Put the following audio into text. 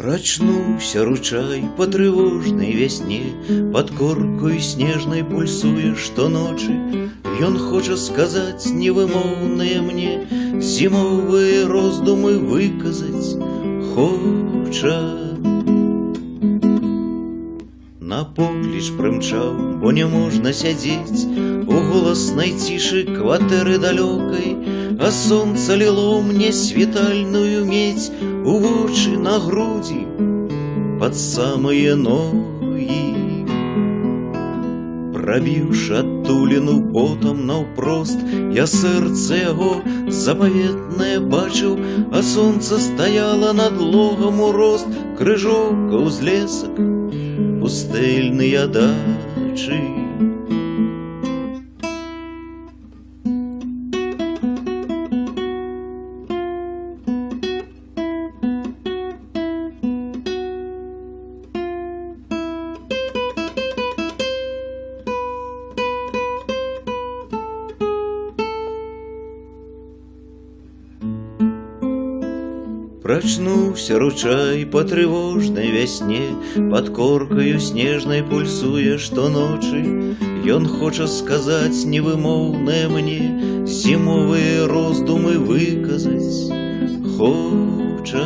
Прачнуўся ручай па трывожнай вясне, пад коркою снежнай пульсуе штоночы. Ён хоча сказаць невымоўнае мне, зімовыя роздумы выказаць хоча. На покліч прымчаў, бо не можна сядзець у голаснай цішы кватэры далёкай, а сонца ліло мне світальную медзь у вочы, на грудзі, пад самыя ногі. Прабіўшы адтуліну ботам наўпрост, я сэрца яго запаветнае бачыў, а сонца стаяла над логам урост, крыжоўка, узлесак, пустэльныя дачы. Прачнуўся ручай па трывожнай вясне, пад коркаю снежнай пульсуе штоночы. Ён хоча сказаць невымоўнае мне, зімовыя роздумы выказаць хоча.